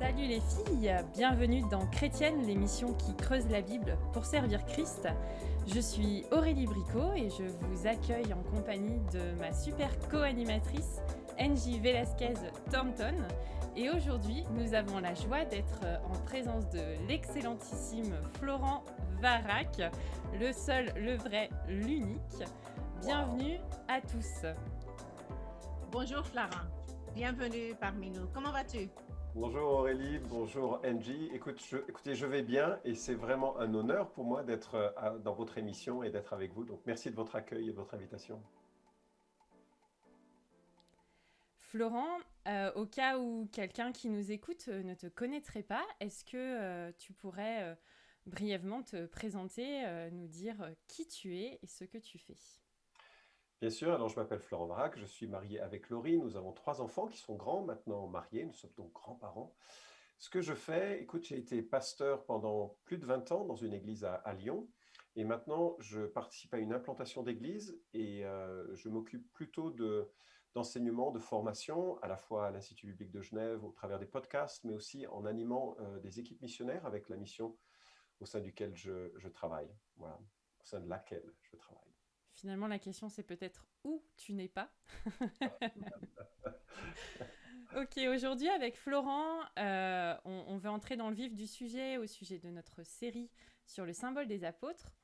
Salut les filles, bienvenue dans Chrétienne, l'émission qui creuse la Bible pour servir Christ. Je suis Aurélie Bricot et je vous accueille en compagnie de ma super co-animatrice Angie Velasquez-Thornton. Et aujourd'hui, nous avons la joie d'être en présence de l'excellentissime Florent Varac, le seul, le vrai, l'unique. Bienvenue à tous. Bonjour Florent, bienvenue parmi nous. Comment vas-tu? Bonjour Aurélie, bonjour Angie. Écoutez, je vais bien et c'est vraiment un honneur pour moi d'être dans votre émission et d'être avec vous. Donc merci de votre accueil et de votre invitation. Florent, au cas où quelqu'un qui nous écoute ne te connaîtrait pas, est-ce que tu pourrais brièvement te présenter, nous dire qui tu es et ce que tu fais? Bien sûr, alors je m'appelle Florent Varac, je suis marié avec Laurie. Nous avons 3 enfants qui sont grands maintenant mariés, nous sommes donc grands-parents. Ce que je fais, écoute, j'ai été pasteur pendant plus de 20 ans dans une église à Lyon. Et maintenant, je participe à une implantation d'église et je m'occupe plutôt d'enseignement, de formation, à la fois à l'Institut biblique de Genève, au travers des podcasts, mais aussi en animant des équipes missionnaires avec la mission au sein duquel je travaille. Voilà, au sein de laquelle je travaille. Finalement, la question, c'est peut-être où tu n'es pas. Ok, aujourd'hui, avec Florent, on veut entrer dans le vif du sujet, au sujet de notre série sur le symbole des apôtres.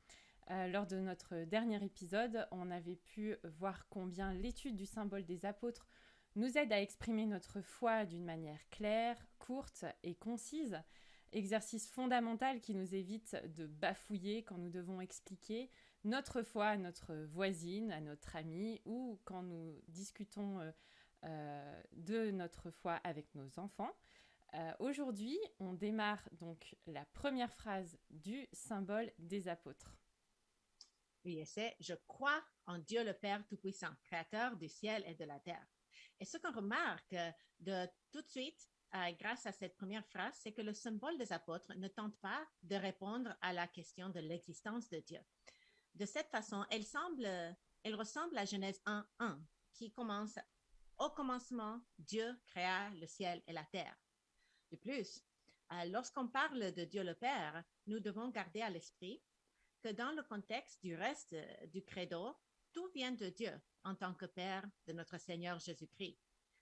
Lors de notre dernier épisode, on avait pu voir combien l'étude du symbole des apôtres nous aide à exprimer notre foi d'une manière claire, courte et concise, exercice fondamental qui nous évite de bafouiller quand nous devons expliquer notre foi à notre voisine, à notre amie ou quand nous discutons de notre foi avec nos enfants. Aujourd'hui, on démarre donc la première phrase du symbole des apôtres. Oui, et c'est « Je crois en Dieu le Père Tout-Puissant, Créateur du ciel et de la terre ». Et ce qu'on remarque de tout de suite, grâce à cette première phrase, c'est que le symbole des apôtres ne tente pas de répondre à la question de l'existence de Dieu. De cette façon, elle ressemble à Genèse 1:1, qui commence « Au commencement, Dieu créa le ciel et la terre ». De plus, lorsqu'on parle de Dieu le Père, nous devons garder à l'esprit que dans le contexte du reste du credo, tout vient de Dieu en tant que Père de notre Seigneur Jésus-Christ.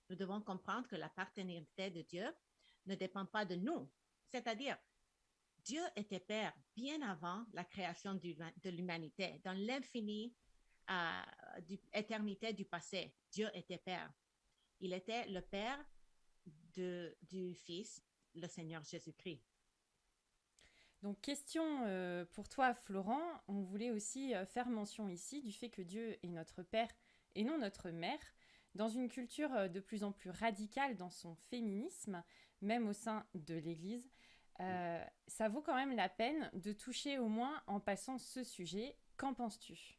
Nous devons comprendre que la paternité de Dieu ne dépend pas de nous, c'est-à-dire Dieu était Père bien avant la création de l'humanité. Dans l'infini éternité du passé, Dieu était Père. Il était le Père du Fils, le Seigneur Jésus-Christ. Donc, question pour toi, Florent. On voulait aussi faire mention ici du fait que Dieu est notre Père et non notre mère. Dans une culture de plus en plus radicale dans son féminisme, même au sein de l'Église, ça vaut quand même la peine de toucher au moins en passant ce sujet. Qu'en penses-tu ?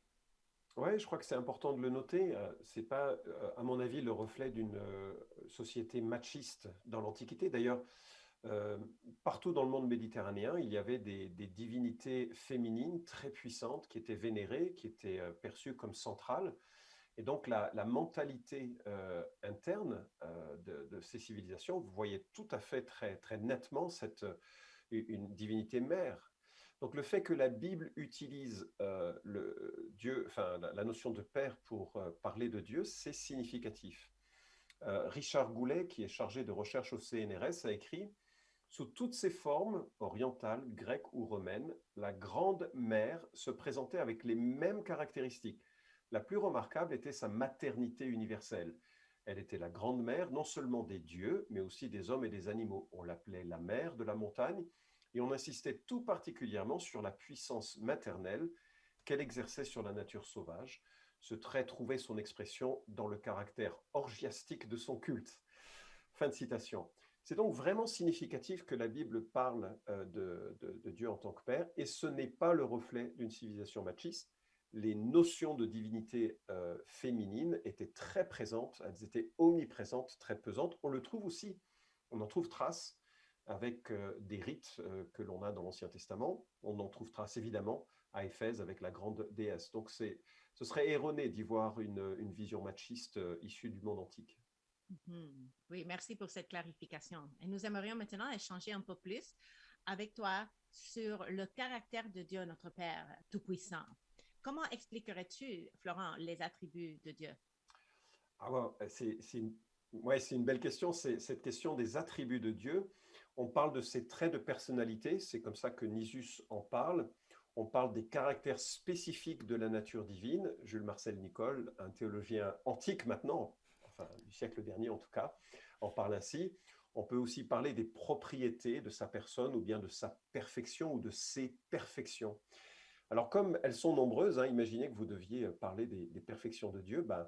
Oui, je crois que c'est important de le noter. C'est pas, à mon avis, le reflet d'une société machiste dans l'Antiquité. D'ailleurs, euh, partout dans le monde méditerranéen, il y avait des divinités féminines très puissantes qui étaient vénérées, qui étaient perçues comme centrales. Et donc la mentalité interne de ces civilisations, vous voyez tout à fait très, très nettement une divinité mère. Donc le fait que la Bible utilise Dieu, enfin, la notion de père pour parler de Dieu, c'est significatif. Richard Goulet, qui est chargé de recherche au CNRS, a écrit: Sous toutes ses formes, orientales, grecques ou romaines, la grande mère se présentait avec les mêmes caractéristiques. La plus remarquable était sa maternité universelle. Elle était la grande mère non seulement des dieux, mais aussi des hommes et des animaux. On l'appelait la mère de la montagne, et on insistait tout particulièrement sur la puissance maternelle qu'elle exerçait sur la nature sauvage. Ce trait trouvait son expression dans le caractère orgiastique de son culte. Fin de citation. C'est donc vraiment significatif que la Bible parle de Dieu en tant que Père, et ce n'est pas le reflet d'une civilisation machiste. Les notions de divinité féminine étaient très présentes, elles étaient omniprésentes, très pesantes. On le trouve aussi, on en trouve trace avec des rites que l'on a dans l'Ancien Testament. On en trouve trace évidemment à Éphèse avec la grande déesse. Donc ce serait erroné d'y voir une vision machiste issue du monde antique. Mhm. Oui, merci pour cette clarification. Et nous aimerions maintenant échanger un peu plus avec toi sur le caractère de Dieu, notre Père Tout-Puissant. Comment expliquerais-tu, Florent, les attributs de Dieu? Ah ouais, ouais, c'est une belle question, c'est cette question des attributs de Dieu. On parle de ses traits de personnalité, c'est comme ça que Nisus en parle. On parle des caractères spécifiques de la nature divine. Jules Marcel Nicolle, un théologien antique maintenant, enfin du siècle dernier en tout cas, en parle ainsi. On peut aussi parler des propriétés de sa personne ou bien de sa perfection ou de ses perfections. Alors comme elles sont nombreuses, hein, imaginez que vous deviez parler des perfections de Dieu, ben,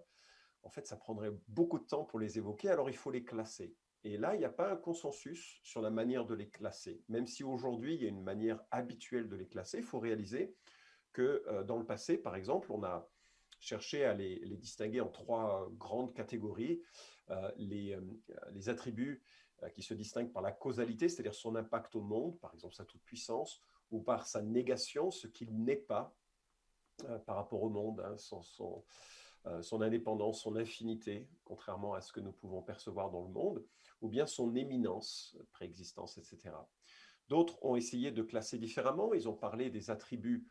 en fait, ça prendrait beaucoup de temps pour les évoquer, alors il faut les classer. Et là, il n'y a pas un consensus sur la manière de les classer. Même si aujourd'hui, il y a une manière habituelle de les classer, il faut réaliser que dans le passé, par exemple, on a cherché à les distinguer en trois grandes catégories. Les attributs qui se distinguent par la causalité, c'est-à-dire son impact au monde, par exemple sa toute-puissance, ou par sa négation, ce qu'il n'est pas par rapport au monde, hein, son indépendance, son infinité, contrairement à ce que nous pouvons percevoir dans le monde, ou bien son éminence, préexistence, etc. D'autres ont essayé de classer différemment. Ils ont parlé des attributs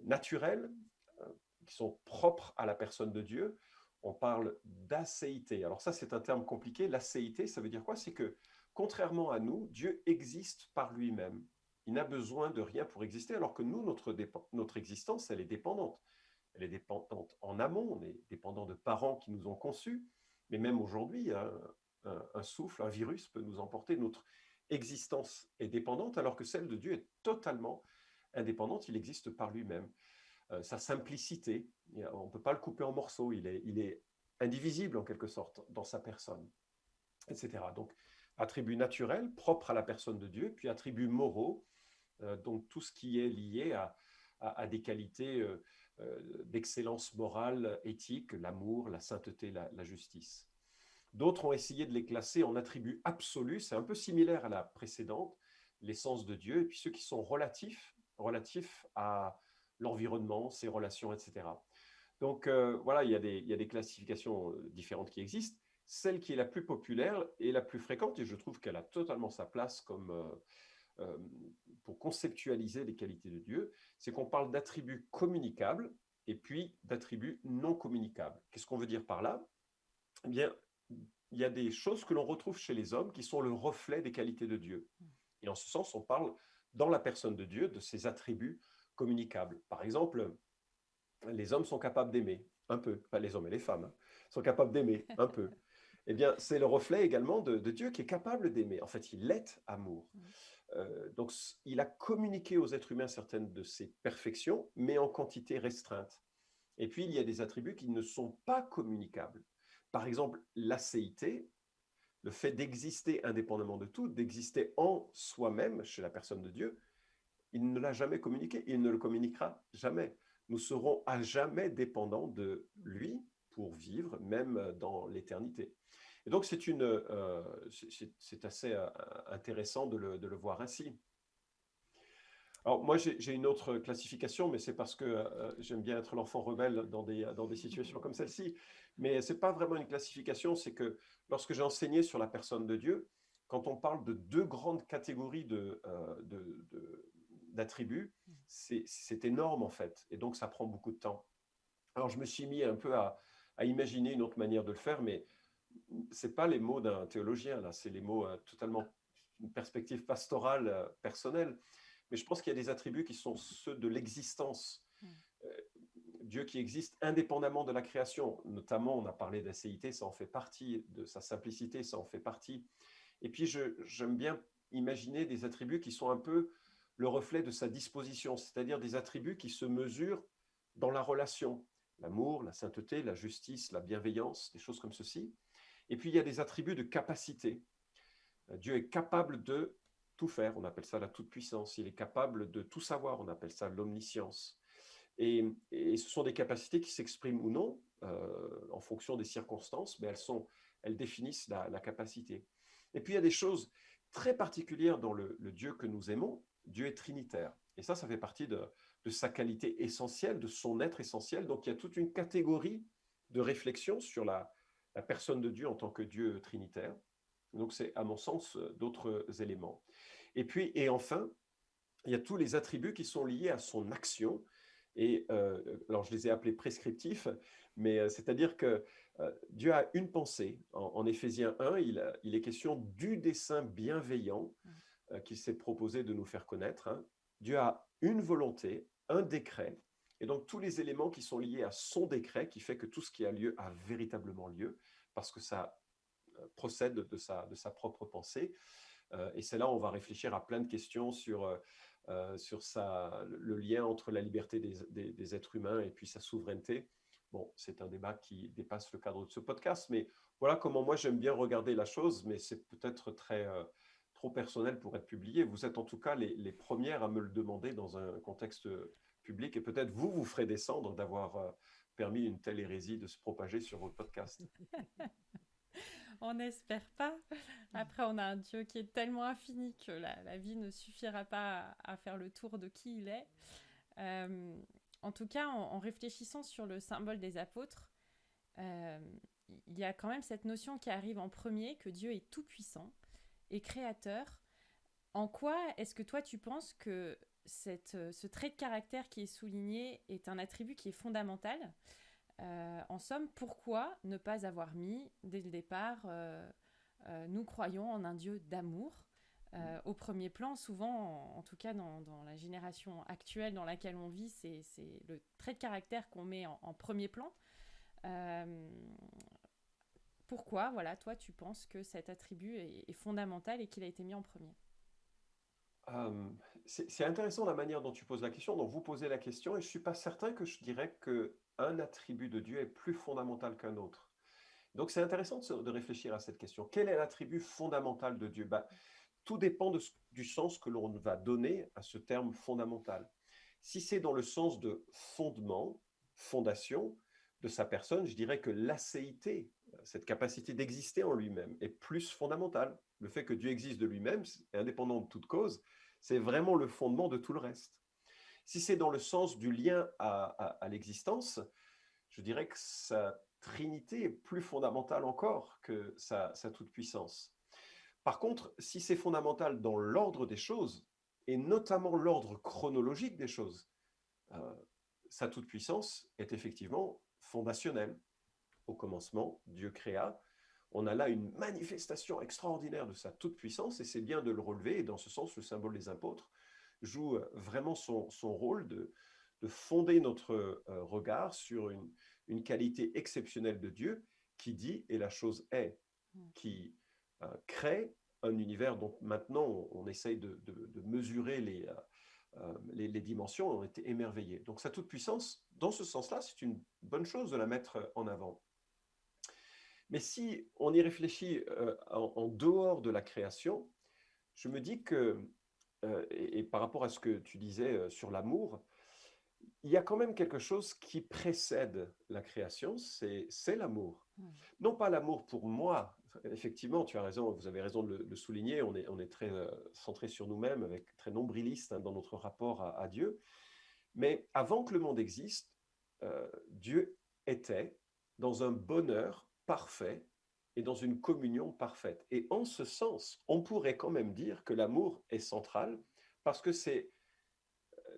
naturels euh, qui sont propres à la personne de Dieu. On parle d'acéité. Alors ça, c'est un terme compliqué. L'acéité, ça veut dire quoi? C'est que, contrairement à nous, Dieu existe par lui-même. Il n'a besoin de rien pour exister, alors que nous, notre existence, elle est dépendante. Elle est dépendante en amont, on est dépendant de parents qui nous ont conçus, mais même aujourd'hui, un souffle, un virus peut nous emporter. Notre existence est dépendante, alors que celle de Dieu est totalement indépendante, il existe par lui-même. Sa simplicité, on ne peut pas le couper en morceaux, il est indivisible en quelque sorte dans sa personne, etc. Donc, attributs naturels propres à la personne de Dieu, puis attributs moraux, donc tout ce qui est lié à des qualités d'excellence morale, éthique, l'amour, la sainteté, la justice. D'autres ont essayé de les classer en attributs absolus, c'est un peu similaire à la précédente, l'essence de Dieu, et puis ceux qui sont relatifs à l'environnement, ses relations, etc. Donc voilà, il y a des classifications différentes qui existent. Celle qui est la plus populaire et la plus fréquente, et je trouve qu'elle a totalement sa place comme, euh, pour conceptualiser les qualités de Dieu, c'est qu'on parle d'attributs communicables et puis d'attributs non communicables. Qu'est-ce qu'on veut dire par là? Eh bien, il y a des choses que l'on retrouve chez les hommes qui sont le reflet des qualités de Dieu. Et en ce sens, on parle dans la personne de Dieu de ses attributs communicables. Par exemple, les hommes sont capables d'aimer un peu, pas les hommes et les femmes, hein, sont capables d'aimer un peu. Eh bien, c'est le reflet également de Dieu qui est capable d'aimer. En fait, il est amour. Donc, il a communiqué aux êtres humains certaines de ses perfections, mais en quantité restreinte. Et puis, il y a des attributs qui ne sont pas communicables. Par exemple, l'acéité, le fait d'exister indépendamment de tout, d'exister en soi-même chez la personne de Dieu, il ne l'a jamais communiqué, il ne le communiquera jamais. Nous serons à jamais dépendants de lui pour vivre, même dans l'éternité. Et donc, c'est assez intéressant de le voir ainsi. Alors, moi, j'ai une autre classification, mais c'est parce que j'aime bien être l'enfant rebelle dans des situations comme celle-ci. Mais ce n'est pas vraiment une classification, c'est que lorsque j'ai enseigné sur la personne de Dieu, quand on parle de deux grandes catégories d'attributs, c'est énorme en fait. Et donc, ça prend beaucoup de temps. Alors, je me suis mis un peu à imaginer une autre manière de le faire, mais ce n'est pas les mots d'un théologien, là, c'est les mots totalement, une perspective pastorale, personnelle. Mais je pense qu'il y a des attributs qui sont ceux de l'existence. Euh, Dieu qui existe indépendamment de la création. Notamment, on a parlé d'acéité, ça en fait partie, de sa simplicité, ça en fait partie. Et puis, j'aime bien imaginer des attributs qui sont un peu le reflet de sa disposition, c'est-à-dire des attributs qui se mesurent dans la relation. L'amour, la sainteté, la justice, la bienveillance, des choses comme ceci. Et puis, il y a des attributs de capacité. Dieu est capable de tout faire, on appelle ça la toute-puissance. Il est capable de tout savoir, on appelle ça l'omniscience. Et ce sont des capacités qui s'expriment ou non en fonction des circonstances, mais elles définissent la capacité. Et puis il y a des choses très particulières dans le Dieu que nous aimons. Dieu est trinitaire. Et ça fait partie de sa qualité essentielle, de son être essentiel. Donc il y a toute une catégorie de réflexion sur la la personne de Dieu en tant que Dieu trinitaire. Donc, c'est, à mon sens, d'autres éléments. Et enfin, il y a tous les attributs qui sont liés à son action. Et alors, je les ai appelés prescriptifs, mais c'est-à-dire que Dieu a une pensée. En Éphésiens 1, il est question du dessein bienveillant qu'il s'est proposé de nous faire connaître. Hein. Dieu a une volonté, un décret, et donc tous les éléments qui sont liés à son décret, qui fait que tout ce qui a lieu a véritablement lieu, parce que ça procède de sa propre pensée. Et c'est là où on va réfléchir à plein de questions sur le lien entre la liberté des êtres humains et puis sa souveraineté. Bon, c'est un débat qui dépasse le cadre de ce podcast, mais voilà comment moi j'aime bien regarder la chose, mais c'est peut-être trop personnel pour être publié. Vous êtes en tout cas les premières à me le demander dans un contexte public, et peut-être vous ferez descendre d'avoir permis une telle hérésie de se propager sur votre podcast. On n'espère pas. Après, on a un Dieu qui est tellement infini que la vie ne suffira pas à faire le tour de qui il est. En tout cas, en réfléchissant sur le symbole des apôtres, il y a quand même cette notion qui arrive en premier, que Dieu est tout-puissant et créateur. En quoi est-ce que toi, tu penses que ce trait de caractère qui est souligné est un attribut qui est fondamental ? En somme, pourquoi ne pas avoir mis, dès le départ, nous croyons en un Dieu d'amour au premier plan? Souvent, en tout cas dans la génération actuelle dans laquelle on vit, c'est le trait de caractère qu'on met en premier plan. Pourquoi, voilà, toi, tu penses que cet attribut est fondamental et qu'il a été mis en premier? C'est intéressant la manière dont tu poses la question. Donc, vous posez la question et je ne suis pas certain que je dirais qu'un attribut de Dieu est plus fondamental qu'un autre. Donc, c'est intéressant de réfléchir à cette question. Quel est l'attribut fondamental de Dieu? Tout dépend du sens que l'on va donner à ce terme fondamental. Si c'est dans le sens de fondement, fondation de sa personne, je dirais que l'acéité, cette capacité d'exister en lui-même, est plus fondamentale. Le fait que Dieu existe de lui-même, indépendant de toute cause, c'est vraiment le fondement de tout le reste. Si c'est dans le sens du lien à l'existence, je dirais que sa Trinité est plus fondamentale encore que sa toute-puissance. Par contre, si c'est fondamental dans l'ordre des choses, et notamment l'ordre chronologique des choses, sa toute-puissance est effectivement fondationnelle. Au commencement, Dieu créa. On a là une manifestation extraordinaire de sa toute-puissance, et c'est bien de le relever, et dans ce sens, le symbole des apôtres joue vraiment son rôle de fonder notre regard sur une qualité exceptionnelle de Dieu qui dit « et la chose est », qui crée un univers dont maintenant on essaye de mesurer les dimensions, ont été émerveillés. Donc sa toute-puissance, dans ce sens-là, c'est une bonne chose de la mettre en avant. Mais si on y réfléchit en dehors de la création, je me dis que, et par rapport à ce que tu disais sur l'amour, il y a quand même quelque chose qui précède la création, c'est l'amour. Non pas l'amour pour moi, effectivement, tu as raison, vous avez raison de le souligner, on est très centré sur nous-mêmes, avec très nombriliste dans notre rapport à Dieu. Mais avant que le monde existe, Dieu était dans un bonheur parfait et dans une communion parfaite. Et en ce sens, on pourrait quand même dire que l'amour est central parce que c'est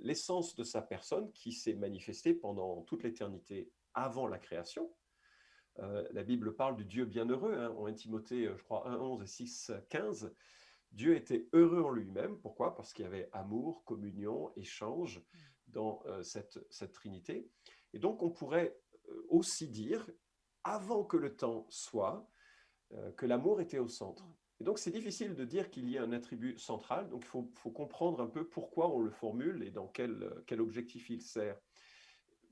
l'essence de sa personne qui s'est manifestée pendant toute l'éternité avant la création. La Bible parle du Dieu bienheureux, hein, en 1 Timothée, je crois, 1,11 et 6,15. Dieu était heureux en lui-même. Pourquoi? Parce qu'il y avait amour, communion, échange dans cette Trinité. Et donc, on pourrait aussi dire, avant que le temps soit, que l'amour était au centre. Et donc, c'est difficile de dire qu'il y ait un attribut central. Donc, il faut comprendre un peu pourquoi on le formule et dans quel objectif il sert.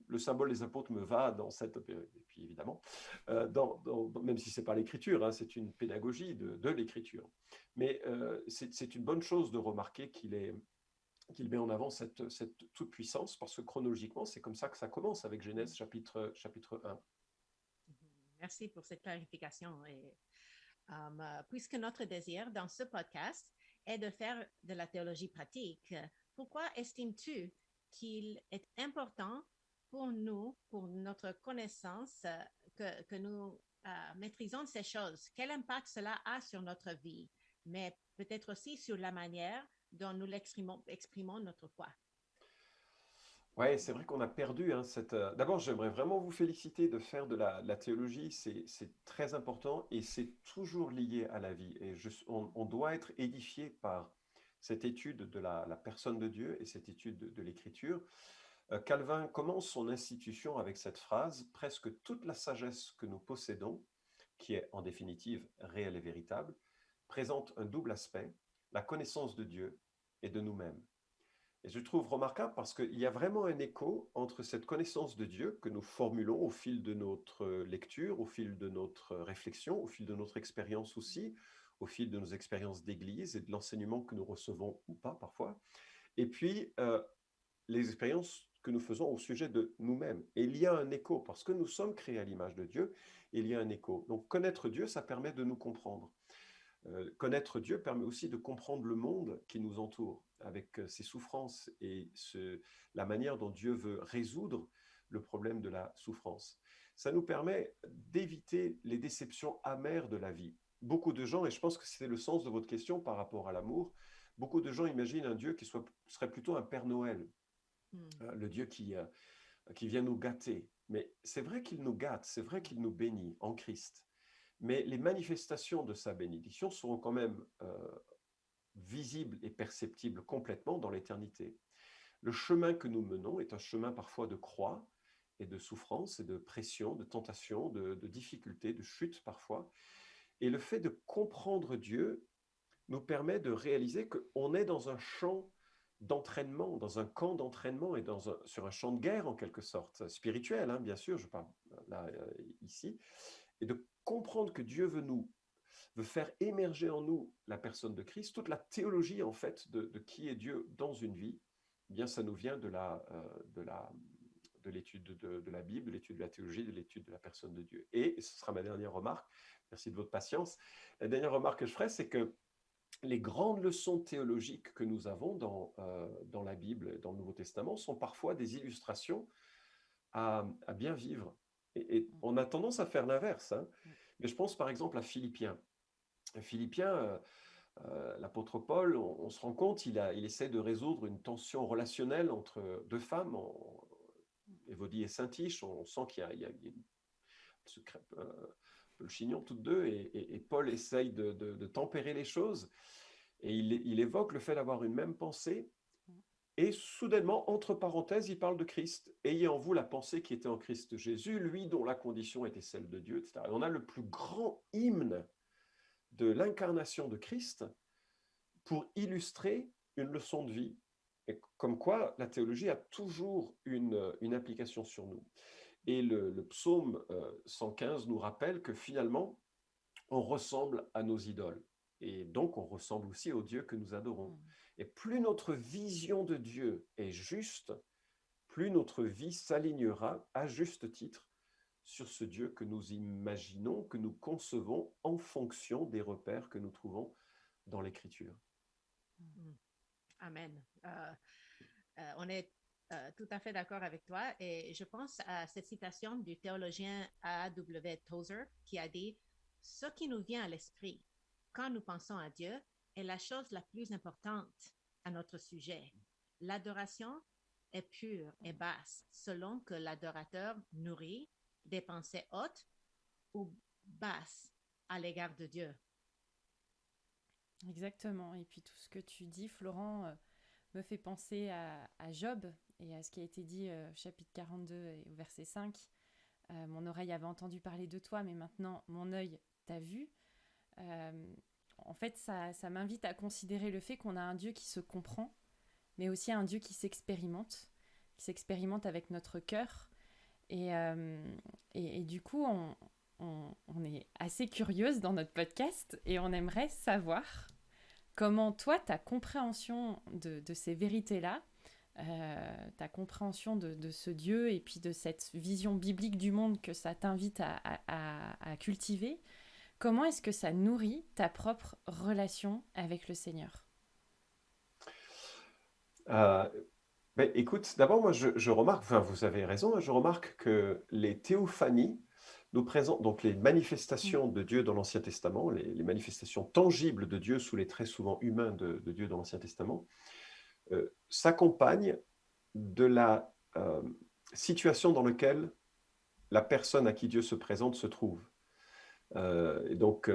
Le symbole des apôtres me va dans cette... Et puis, évidemment, même si ce n'est pas l'écriture, hein, c'est une pédagogie de l'écriture. Mais c'est une bonne chose de remarquer qu'il met en avant cette toute-puissance, parce que chronologiquement, c'est comme ça que ça commence avec Genèse chapitre 1. Merci pour cette clarification. Et, puisque notre désir dans ce podcast est de faire de la théologie pratique, pourquoi estimes-tu qu'il est important pour nous, pour notre connaissance, que nous maîtrisons ces choses, quel impact cela a sur notre vie, mais peut-être aussi sur la manière dont nous exprimons notre foi. Ouais, c'est vrai qu'on a perdu hein, D'abord, j'aimerais vraiment vous féliciter de faire de la théologie. C'est très important et c'est toujours lié à la vie. Et on doit être édifié par cette étude de la personne de Dieu et cette étude de l'Écriture. Calvin commence son institution avec cette phrase: presque toute la sagesse que nous possédons, qui est en définitive réelle et véritable, présente un double aspect, la connaissance de Dieu et de nous-mêmes. Et je trouve remarquable parce qu'il y a vraiment un écho entre cette connaissance de Dieu que nous formulons au fil de notre lecture, au fil de notre réflexion, au fil de notre expérience aussi, au fil de nos expériences d'église et de l'enseignement que nous recevons ou pas parfois, et puis les expériences que nous faisons au sujet de nous-mêmes. Et il y a un écho, parce que nous sommes créés à l'image de Dieu, et il y a un écho. Donc connaître Dieu, ça permet de nous comprendre. Connaître Dieu permet aussi de comprendre le monde qui nous entoure, avec ses souffrances et la manière dont Dieu veut résoudre le problème de la souffrance. Ça nous permet d'éviter les déceptions amères de la vie. Beaucoup de gens, et je pense que c'est le sens de votre question par rapport à l'amour, beaucoup de gens imaginent un Dieu qui serait plutôt un Père Noël, le Dieu qui vient nous gâter. Mais c'est vrai qu'il nous gâte, c'est vrai qu'il nous bénit en Christ. Mais les manifestations de sa bénédiction seront quand même visibles et perceptibles complètement dans l'éternité. Le chemin que nous menons est un chemin parfois de croix et de souffrance et de pression, de tentation, de difficultés, de chute parfois. Et le fait de comprendre Dieu nous permet de réaliser qu'on est dans un champ d'entraînement, dans un camp d'entraînement et sur un champ de guerre en quelque sorte, spirituel, hein, bien sûr, je parle là, ici, et de comprendre que Dieu veut faire émerger en nous la personne de Christ, toute la théologie en fait de qui est Dieu dans une vie, eh bien ça nous vient de l'étude de la Bible, de l'étude de la théologie, de l'étude de la personne de Dieu. Et ce sera ma dernière remarque, merci de votre patience, la dernière remarque que je ferai, c'est que les grandes leçons théologiques que nous avons dans la Bible et dans le Nouveau Testament sont parfois des illustrations à bien vivre. Et on a tendance à faire l'inverse. Hein. Mais je pense par exemple à Philippiens. Philippiens, l'apôtre Paul, on se rend compte, il essaie de résoudre une tension relationnelle entre deux femmes, Évodie et Syntyche. On sent qu'il y a se crêpe un peu le chignon toutes deux, et Paul essaye de tempérer les choses. Et il évoque le fait d'avoir une même pensée. Et soudainement, entre parenthèses, il parle de Christ. Ayez en vous la pensée qui était en Christ Jésus, lui dont la condition était celle de Dieu, etc. Et on a le plus grand hymne de l'incarnation de Christ pour illustrer une leçon de vie. Et comme quoi, la théologie a toujours une implication sur nous. Et le psaume 115 nous rappelle que finalement, on ressemble à nos idoles. Et donc, on ressemble aussi au Dieu que nous adorons. Et plus notre vision de Dieu est juste, plus notre vie s'alignera à juste titre sur ce Dieu que nous imaginons, que nous concevons en fonction des repères que nous trouvons dans l'Écriture. Amen. On est tout à fait d'accord avec toi. Et je pense à cette citation du théologien A.W. Tozer qui a dit « Ce qui nous vient à l'esprit quand nous pensons à Dieu est la chose la plus importante à notre sujet. L'adoration est pure et basse selon que l'adorateur nourrit des pensées hautes ou basses à l'égard de Dieu. » Exactement. Et puis tout ce que tu dis, Florent, me fait penser à Job et à ce qui a été dit chapitre 42 et au verset 5. Mon oreille avait entendu parler de toi, mais maintenant mon œil t'a vu. En fait, ça m'invite à considérer le fait qu'on a un Dieu qui se comprend, mais aussi un Dieu qui s'expérimente avec notre cœur. Et du coup, on est assez curieuse dans notre podcast et on aimerait savoir comment toi, ta compréhension de ces vérités-là, ta compréhension de ce Dieu et puis de cette vision biblique du monde que ça t'invite à cultiver, comment est-ce que ça nourrit ta propre relation avec le Seigneur ? Écoute, d'abord, moi, je remarque, enfin, vous avez raison, je remarque que les théophanies donc les manifestations de Dieu dans l'Ancien Testament, les manifestations tangibles de Dieu sous les traits souvent humains de Dieu dans l'Ancien Testament, s'accompagnent de la situation dans laquelle la personne à qui Dieu se présente se trouve. Et donc,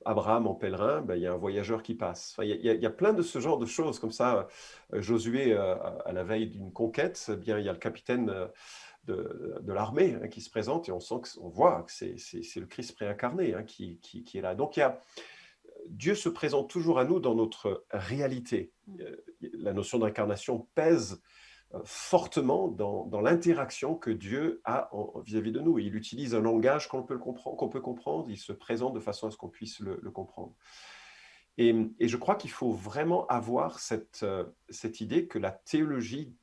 Abraham en pèlerin, ben, il y a un voyageur qui passe. Enfin, il y a plein de ce genre de choses comme ça. Josué, à la veille d'une conquête, eh bien, il y a le capitaine de l'armée qui se présente et on voit que c'est le Christ préincarné qui est là. Donc, Dieu se présente toujours à nous dans notre réalité. La notion d'incarnation pèse fortement dans l'interaction que Dieu a vis-à-vis de nous. Il utilise un langage qu'on peut comprendre, il se présente de façon à ce qu'on puisse le comprendre. Et je crois qu'il faut vraiment avoir cette idée que la théologie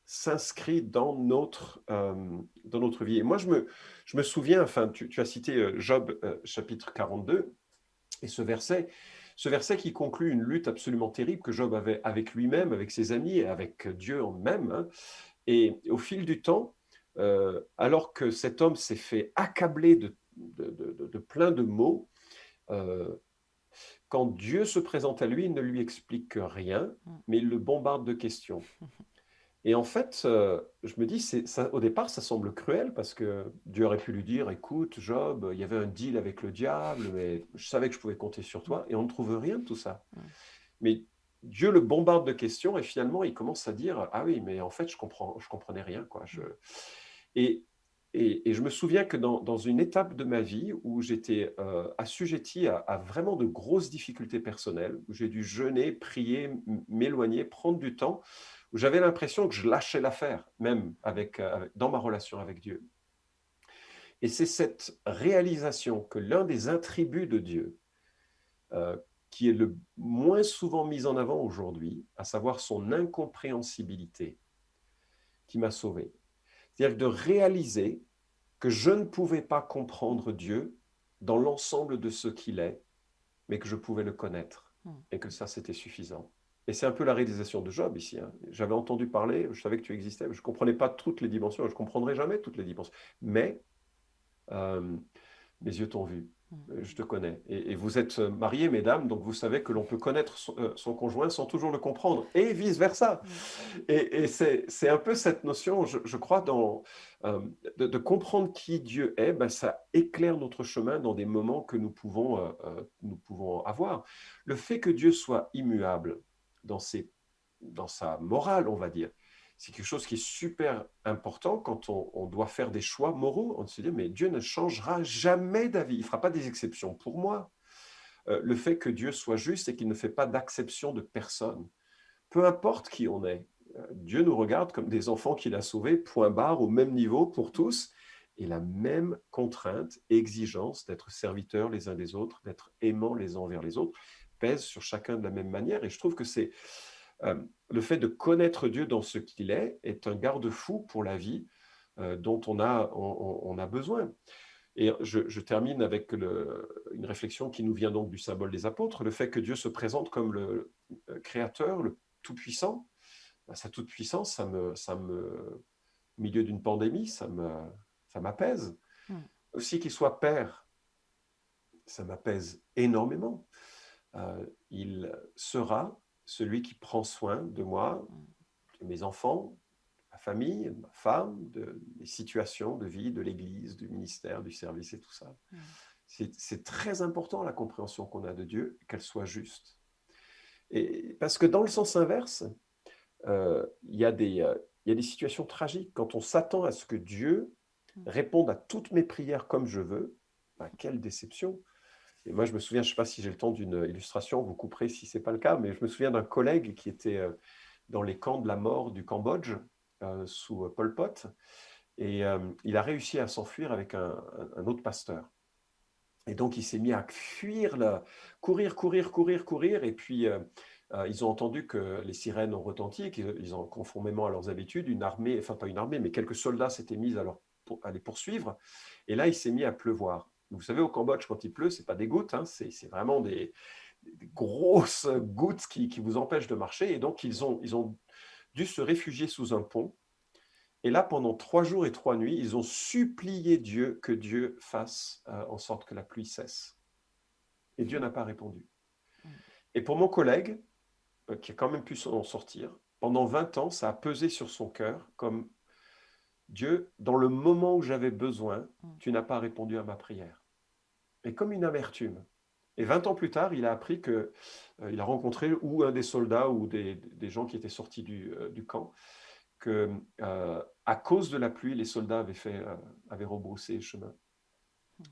s'inscrit dans notre vie. Et moi, je me souviens, enfin, tu as cité Job chapitre 42, et ce verset qui conclut une lutte absolument terrible que Job avait avec lui-même, avec ses amis et avec Dieu en même. Et au fil du temps, alors que cet homme s'est fait accabler de plein de maux, quand Dieu se présente à lui, il ne lui explique rien, mais il le bombarde de questions. Et en fait, je me dis, au départ, ça semble cruel parce que Dieu aurait pu lui dire, écoute, Job, il y avait un deal avec le diable, mais je savais que je pouvais compter sur toi, et on ne trouve rien de tout ça. Mais Dieu le bombarde de questions et finalement, il commence à dire, ah oui, mais en fait, je comprenais rien, quoi. Et je me souviens que dans une étape de ma vie où j'étais assujetti à vraiment de grosses difficultés personnelles, où j'ai dû jeûner, prier, m'éloigner, prendre du temps, où j'avais l'impression que je lâchais l'affaire, même dans ma relation avec Dieu. Et c'est cette réalisation que l'un des attributs de Dieu, qui est le moins souvent mis en avant aujourd'hui, à savoir son incompréhensibilité, qui m'a sauvé. C'est-à-dire de réaliser que je ne pouvais pas comprendre Dieu dans l'ensemble de ce qu'il est, mais que je pouvais le connaître, et que ça, c'était suffisant. Et c'est un peu la réalisation de Job ici. J'avais entendu parler, je savais que tu existais, je ne comprenais pas toutes les dimensions, je ne comprendrai jamais toutes les dimensions. Mais mes yeux t'ont vu, je te connais. Et vous êtes mariés, mesdames, donc vous savez que l'on peut connaître son conjoint sans toujours le comprendre, et vice-versa. Et c'est un peu cette notion, je crois, de comprendre qui Dieu est, ben, ça éclaire notre chemin dans des moments que nous pouvons avoir. Le fait que Dieu soit immuable dans sa morale, on va dire, c'est quelque chose qui est super important quand on doit faire des choix moraux. On se dit, mais Dieu ne changera jamais d'avis, il ne fera pas des exceptions pour moi. Le fait que Dieu soit juste et qu'il ne fait pas d'acception de personne, peu importe qui on est, Dieu nous regarde comme des enfants qu'il a sauvés, point barre, au même niveau pour tous, et la même contrainte, exigence d'être serviteurs les uns des autres, d'être aimants les uns envers les autres, pèse sur chacun de la même manière. Et je trouve que c'est le fait de connaître Dieu dans ce qu'il est un garde-fou pour la vie dont on a besoin. Et je termine avec une réflexion qui nous vient donc du symbole des apôtres, le fait que Dieu se présente comme le créateur, le tout-puissant. Sa toute-puissance, au milieu d'une pandémie, ça m'apaise. Aussi qu'il soit père, ça m'apaise énormément. Il sera celui qui prend soin de moi, de mes enfants, de ma famille, de ma femme, des situations de vie, de l'Église, du ministère, du service et tout ça. C'est très important la compréhension qu'on a de Dieu, qu'elle soit juste. Et parce que dans le sens inverse, il y a des situations tragiques. Quand on s'attend à ce que Dieu réponde à toutes mes prières comme je veux, ben, quelle déception. Et moi, je me souviens, je ne sais pas si j'ai le temps d'une illustration, vous couperez si ce n'est pas le cas, mais je me souviens d'un collègue qui était dans les camps de la mort du Cambodge, sous Pol Pot, et il a réussi à s'enfuir avec un autre pasteur. Et donc, il s'est mis à fuir, courir, et puis ils ont entendu que les sirènes ont retenti, qu'ils ont, conformément à leurs habitudes, une armée, enfin pas une armée, mais quelques soldats s'étaient mis à les poursuivre, et là, il s'est mis à pleuvoir. Vous savez, au Cambodge, quand il pleut, ce n'est pas des gouttes, hein, c'est vraiment des grosses gouttes qui vous empêchent de marcher. Et donc, ils ont dû se réfugier sous un pont. Et là, pendant 3 jours et 3 nuits, ils ont supplié Dieu que Dieu fasse en sorte que la pluie cesse. Et Dieu n'a pas répondu. Et pour mon collègue, qui a quand même pu s'en sortir, pendant 20 ans, ça a pesé sur son cœur comme Dieu, dans le moment où j'avais besoin, tu n'as pas répondu à ma prière. Et comme une amertume. Et 20 ans plus tard, il a appris que il a rencontré ou un des soldats ou des gens qui étaient sortis du camp, que à cause de la pluie, les soldats avaient rebroussé le chemin.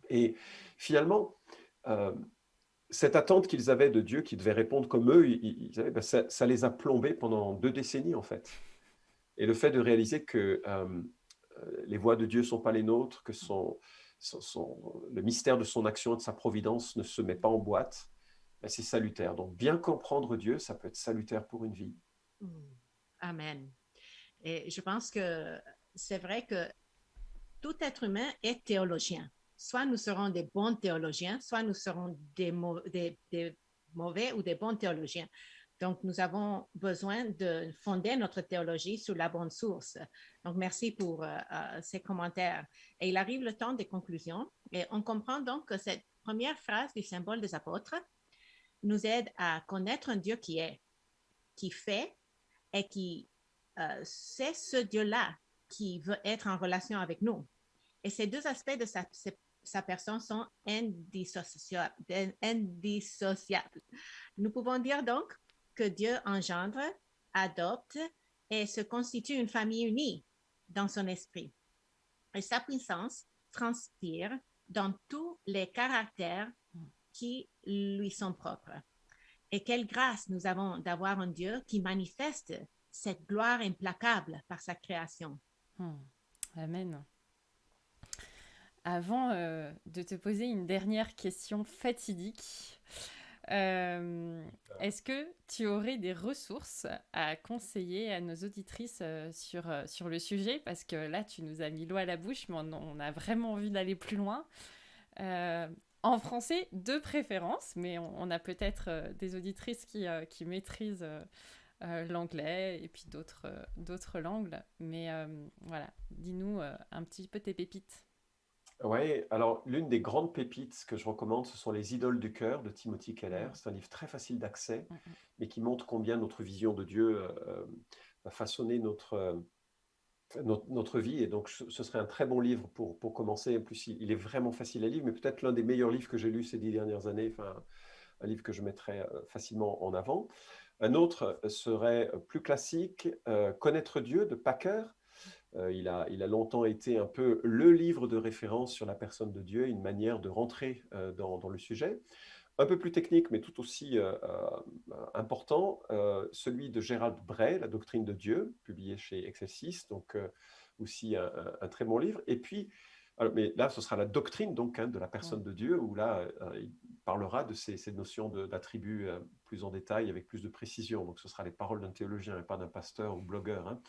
Et finalement, cette attente qu'ils avaient de Dieu, qui devait répondre comme eux, ça les a plombés pendant 2 décennies en fait. Et le fait de réaliser que les voies de Dieu ne sont pas les nôtres, que le mystère de son action et de sa providence ne se met pas en boîte, ben c'est salutaire. Donc bien comprendre Dieu, ça peut être salutaire pour une vie. Amen. Et je pense que c'est vrai que tout être humain est théologien. Soit nous serons des bons théologiens, soit nous serons des mauvais ou des bons théologiens. Donc, nous avons besoin de fonder notre théologie sur la bonne source. Donc, merci pour ces commentaires. Et il arrive le temps des conclusions. Et on comprend donc que cette première phrase du symbole des apôtres nous aide à connaître un Dieu qui est, qui fait et qui c'est ce Dieu-là qui veut être en relation avec nous. Et ces deux aspects de sa personne sont indissociables. Nous pouvons dire donc que Dieu engendre, adopte et se constitue une famille unie dans son esprit. Et sa puissance transpire dans tous les caractères qui lui sont propres. Et quelle grâce nous avons d'avoir un Dieu qui manifeste cette gloire implacable par sa création. Amen. Avant de te poser une dernière question fatidique, est-ce que tu aurais des ressources à conseiller à nos auditrices sur le sujet? Parce que là, tu nous as mis l'eau à la bouche, mais on a vraiment envie d'aller plus loin. En français, de préférence, mais on a peut-être des auditrices qui maîtrisent l'anglais et puis d'autres langues. Mais voilà, dis-nous un petit peu tes pépites. Oui, alors l'une des grandes pépites que je recommande, ce sont Les Idoles du cœur de Timothy Keller. C'est un livre très facile d'accès, mais qui montre combien notre vision de Dieu va façonner notre vie. Et donc, ce serait un très bon livre pour commencer. En plus, il est vraiment facile à lire, mais peut-être l'un des meilleurs livres que j'ai lus ces 10 dernières années. Enfin, un livre que je mettrais facilement en avant. Un autre serait plus classique, Connaître Dieu de Packer. Il a longtemps été un peu le livre de référence sur la personne de Dieu, une manière de rentrer dans le sujet. Un peu plus technique, mais tout aussi important, celui de Gerald Bray, La doctrine de Dieu, publié chez Excelsis, donc aussi un très bon livre. Et puis, alors, mais là, ce sera la doctrine donc de la personne de Dieu, où là, il parlera de ces notions d'attributs plus en détail, avec plus de précision. Donc, ce sera les paroles d'un théologien et pas d'un pasteur ou blogueur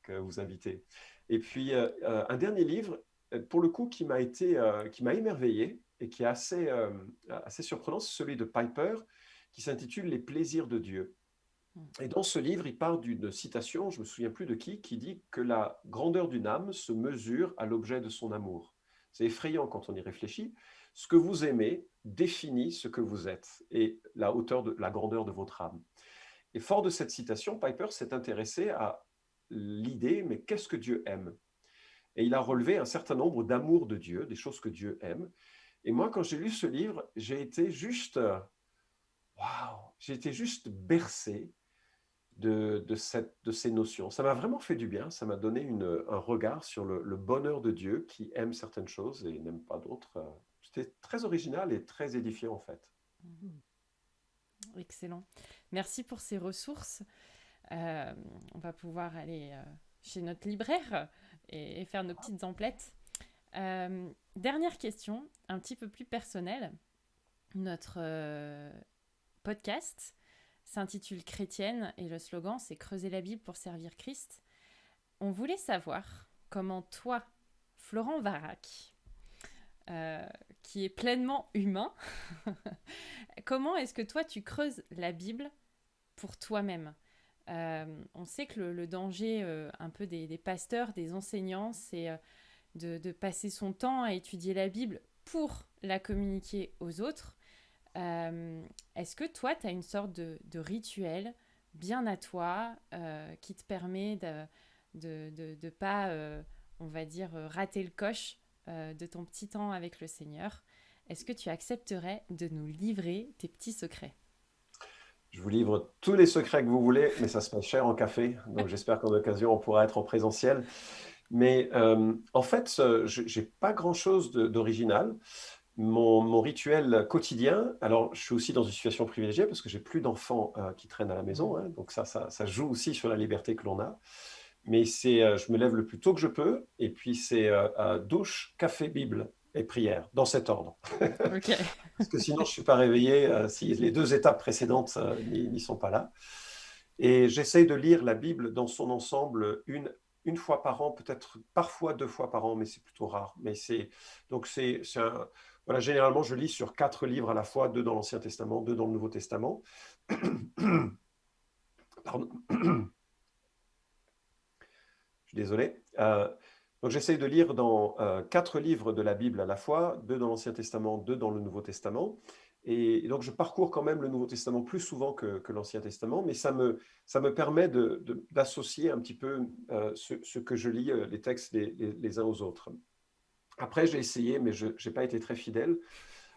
que vous invitez. Et puis, un dernier livre, pour le coup, qui m'a émerveillé et qui est assez surprenant, c'est celui de Piper, qui s'intitule Les plaisirs de Dieu. Et dans ce livre, il part d'une citation, je ne me souviens plus de qui dit que la grandeur d'une âme se mesure à l'objet de son amour. C'est effrayant quand on y réfléchit. Ce que vous aimez définit ce que vous êtes et la grandeur de votre âme. Et fort de cette citation, Piper s'est intéressé à l'idée, mais qu'est-ce que Dieu aime? Et il a relevé un certain nombre d'amours de Dieu, des choses que Dieu aime. Et moi, quand j'ai lu ce livre, j'ai été juste bercé de ces notions. Ça m'a vraiment fait du bien, ça m'a donné un regard sur le bonheur de Dieu qui aime certaines choses et n'aime pas d'autres. C'était très original et très édifiant en fait. Excellent. Merci pour ces ressources. On va pouvoir aller chez notre libraire et faire nos petites emplettes. Dernière question, un petit peu plus personnelle. Notre podcast s'intitule Chrétienne et le slogan c'est Creuser la Bible pour servir Christ. On voulait savoir comment toi, Florent Varac, qui est pleinement humain, comment est-ce que toi tu creuses la Bible pour toi-même? On sait que le danger un peu des pasteurs, des enseignants, c'est de passer son temps à étudier la Bible pour la communiquer aux autres. Est-ce que toi, tu as une sorte de rituel bien à toi qui te permet de pas, on va dire, rater le coche de ton petit temps avec le Seigneur? Est-ce que tu accepterais de nous livrer tes petits secrets? Je vous livre tous les secrets que vous voulez, mais ça se passe cher en café. Donc j'espère qu'en occasion, on pourra être en présentiel. Mais en fait, je n'ai pas grand-chose d'original. Mon rituel quotidien, alors je suis aussi dans une situation privilégiée parce que j'ai plus d'enfants qui traînent à la maison, hein, donc ça joue aussi sur la liberté que l'on a. Mais je me lève le plus tôt que je peux, et puis c'est douche, café, Bible et prière, dans cet ordre. Ok. Parce que sinon, je ne suis pas réveillé si les 2 étapes précédentes n'y sont pas là. Et j'essaye de lire la Bible dans son ensemble une fois par an, peut-être parfois 2 fois par an, mais c'est plutôt rare. Mais voilà, généralement, je lis sur 4 livres à la fois, 2 dans l'Ancien Testament, 2 dans le Nouveau Testament. Pardon. Je suis désolé. Donc j'essaye de lire dans 4 livres de la Bible à la fois, 2 dans l'Ancien Testament, 2 dans le Nouveau Testament. Et donc je parcours quand même le Nouveau Testament plus souvent que l'Ancien Testament, mais ça me permet d'associer un petit peu ce que je lis, les textes les uns aux autres. Après, j'ai essayé, mais je n'ai pas été très fidèle,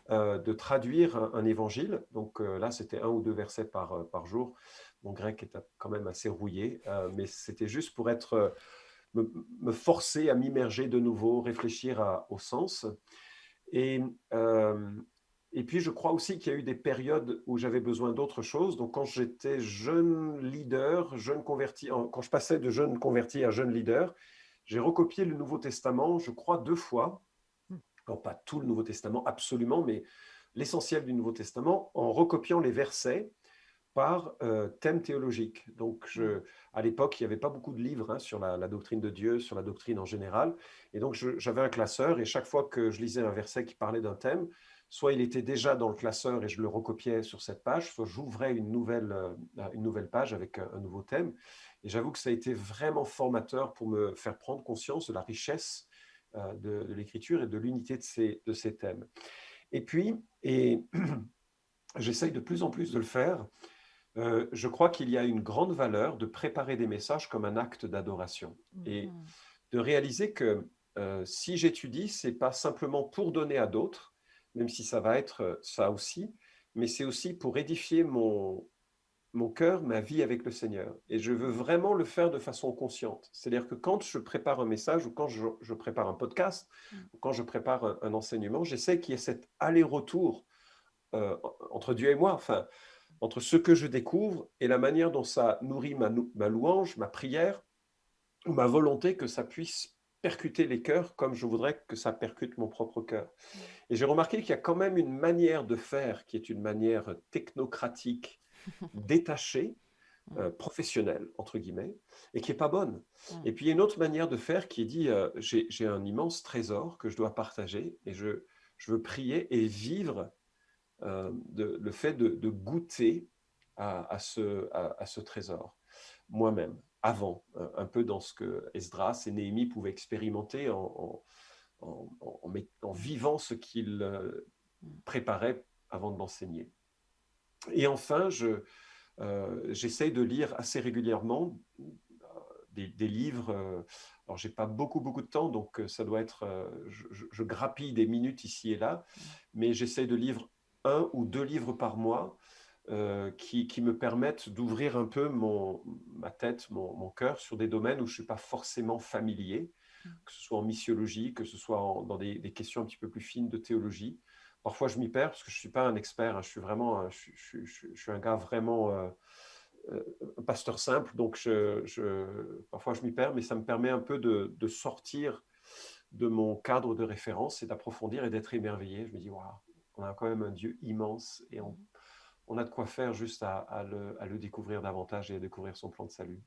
de traduire un évangile. Donc là, c'était 1 ou 2 versets par jour. Mon grec est quand même assez rouillé, mais c'était juste pour me forcer à m'immerger de nouveau, réfléchir au sens. Et, et puis, je crois aussi qu'il y a eu des périodes où j'avais besoin d'autre chose. Donc, quand j'étais jeune leader, jeune converti, quand je passais de jeune converti à jeune leader, j'ai recopié le Nouveau Testament, je crois, 2 fois. Alors, pas tout le Nouveau Testament, absolument, mais l'essentiel du Nouveau Testament, en recopiant les versets par thème théologique. Donc, à l'époque, il n'y avait pas beaucoup de livres sur la doctrine de Dieu, sur la doctrine en général. Et donc, j'avais un classeur, et chaque fois que je lisais un verset qui parlait d'un thème, soit il était déjà dans le classeur et je le recopiais sur cette page, soit j'ouvrais une nouvelle page avec un nouveau thème. Et j'avoue que ça a été vraiment formateur pour me faire prendre conscience de la richesse de l'écriture et de l'unité de ces thèmes. Et puis, j'essaye de plus en plus de le faire. Je crois qu'il y a une grande valeur de préparer des messages comme un acte d'adoration et de réaliser que si j'étudie, ce n'est pas simplement pour donner à d'autres, même si ça va être ça aussi, mais c'est aussi pour édifier mon cœur, ma vie avec le Seigneur. Et je veux vraiment le faire de façon consciente. C'est-à-dire que quand je prépare un message ou quand je prépare un podcast ou quand je prépare un enseignement, j'essaie qu'il y ait cet aller-retour entre Dieu et moi, enfin, entre ce que je découvre et la manière dont ça nourrit ma louange, ma prière, ou ma volonté que ça puisse percuter les cœurs comme je voudrais que ça percute mon propre cœur. Et j'ai remarqué qu'il y a quand même une manière de faire qui est une manière technocratique, détachée, professionnelle, entre guillemets, et qui n'est pas bonne. Et puis il y a une autre manière de faire qui est dit, j'ai un immense trésor que je dois partager, et je veux prier et vivre le fait de goûter à ce trésor moi-même, avant, un peu dans ce que Esdras et Néhémie pouvaient expérimenter en vivant ce qu'ils préparaient avant de l'enseigner. Et enfin, j'essaye de lire assez régulièrement des livres. Alors, je n'ai pas beaucoup de temps, donc ça doit être... je grappille des minutes ici et là, mais j'essaye de lire 1 ou 2 livres par mois qui me permettent d'ouvrir un peu ma tête, mon cœur sur des domaines où je ne suis pas forcément familier, que ce soit en missiologie, que ce soit dans des questions un petit peu plus fines de théologie. Parfois, je m'y perds parce que je ne suis pas un expert. Hein, je suis un gars vraiment un pasteur simple, donc parfois je m'y perds, mais ça me permet un peu de sortir de mon cadre de référence et d'approfondir et d'être émerveillé. Je me dis, waouh, on a quand même un Dieu immense et on a de quoi faire juste à le découvrir davantage et à découvrir son plan de salut.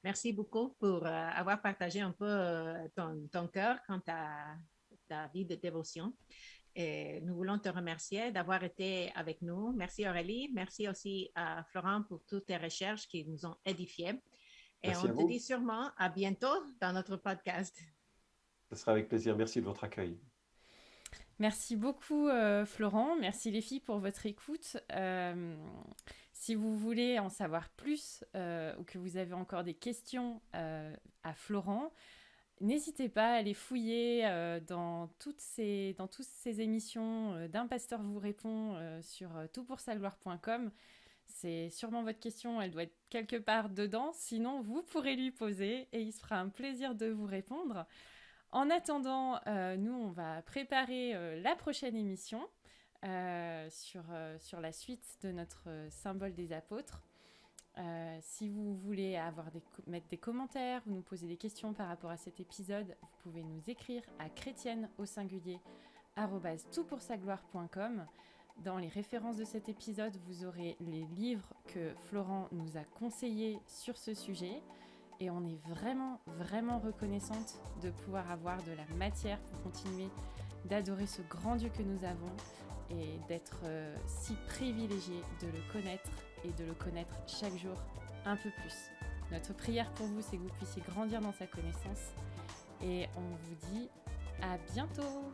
Merci beaucoup pour avoir partagé un peu ton cœur quant à ta vie de dévotion. Et nous voulons te remercier d'avoir été avec nous. Merci Aurélie. Merci aussi à Florent pour toutes tes recherches qui nous ont édifiés. Et Merci à on te vous. dit sûrement à bientôt dans notre podcast. Ce sera avec plaisir. Merci de votre accueil. Merci beaucoup Florent, merci les filles pour votre écoute. Si vous voulez en savoir plus ou que vous avez encore des questions à Florent, n'hésitez pas à aller fouiller dans toutes ces émissions d'Un pasteur vous répond sur toutpoursagloire.com. C'est sûrement votre question, elle doit être quelque part dedans, sinon vous pourrez lui poser et il se fera un plaisir de vous répondre. En attendant, nous, on va préparer la prochaine émission sur la suite de notre symbole des apôtres. Si vous voulez mettre des commentaires ou nous poser des questions par rapport à cet épisode, vous pouvez nous écrire à chrétienne@toutpoursagloire.com. Dans les références de cet épisode, vous aurez les livres que Florent nous a conseillés sur ce sujet. Et on est vraiment, vraiment reconnaissante de pouvoir avoir de la matière pour continuer d'adorer ce grand Dieu que nous avons et d'être si privilégiés de le connaître et de le connaître chaque jour un peu plus. Notre prière pour vous, c'est que vous puissiez grandir dans sa connaissance et on vous dit à bientôt!